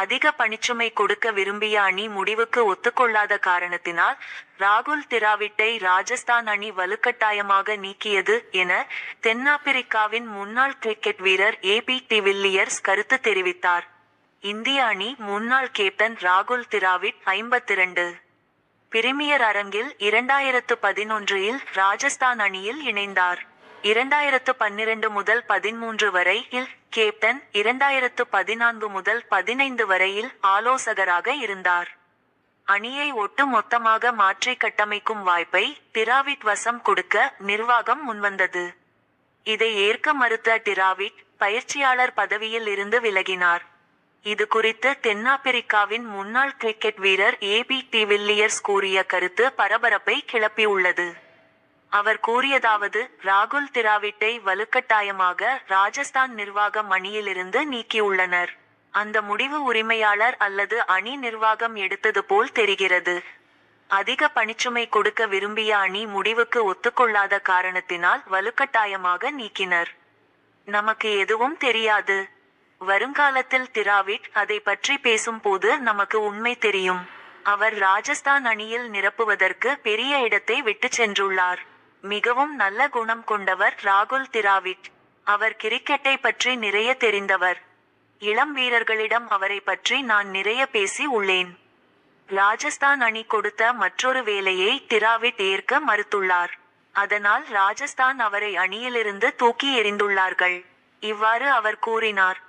அதிக பணிச்சுமை கொடுக்க விரும்பிய அணி முடிவுக்கு ஒத்துக்கொள்ளாத காரணத்தினால் ராகுல் திராவிட்டை ராஜஸ்தான் அணி வலுக்கட்டாயமாக நீக்கியது என தென்னாப்பிரிக்காவின் முன்னாள் கிரிக்கெட் வீரர் ஏபி டிவில்லியர்ஸ் கருத்து தெரிவித்தார். இந்திய அணி முன்னாள் கேப்டன் ராகுல் திராவிட் 52 பிரிமியர் அரங்கில் 2011இல் ராஜஸ்தான் அணியில் இணைந்தார். 2012 முதல் 13 வரையில் கேப்டன், 2014 முதல் 15 வரையில் ஆலோசகராக இருந்தார். அணியை ஒட்டு மொத்தமாக மாற்றி கட்டமைக்கும் வாய்ப்பை டிராவிட் வசம் கொடுக்க நிர்வாகம் முன்வந்தது. இதை ஏற்க மறுத்த டிராவிட் பயிற்சியாளர் பதவியில் இருந்து விலகினார். இது குறித்து தென்னாப்பிரிக்காவின் முன்னாள் கிரிக்கெட் வீரர் ஏபி டிவில்லியர்ஸ் கூறிய கருத்து பரபரப்பை கிளப்பியுள்ளது. அவர் கூறியதாவது: ராகுல் திராவிட்டை வலுக்கட்டாயமாக ராஜஸ்தான் நிர்வாகம் அணியிலிருந்து நீக்கியுள்ளனர். அந்த முடிவு உரிமையாளர் அல்லது அணி நிர்வாகம் எடுத்தது போல் தெரிகிறது. அதிக பணிச்சுமை கொடுக்க விரும்பிய அணி முடிவுக்கு ஒத்துக்கொள்ளாத காரணத்தினால் வலுக்கட்டாயமாக நீக்கினர். நமக்கு எதுவும் தெரியாது. வருங்காலத்தில் திராவிட் அதை பற்றி பேசும்போது நமக்கு உண்மை தெரியும். அவர் ராஜஸ்தான் அணியில் நிரப்புவதற்கு பெரிய இடத்தை விட்டு சென்றுள்ளார். மிகவும் நல்ல குணம் கொண்டவர் ராகுல் திராவிட். அவர் கிரிக்கெட்டை பற்றி நிறைய தெரிந்தவர். இளம் வீரர்களிடம் அவரை பற்றி நான் நிறைய பேசி உள்ளேன். ராஜஸ்தான் அணி கொடுத்த மற்றொரு வேலையை திராவிட் ஏற்க மறுத்துள்ளார். அதனால் ராஜஸ்தான் அவரை அணியிலிருந்து தூக்கி எறிந்துள்ளார்கள். இவ்வாறு அவர் கூறினார்.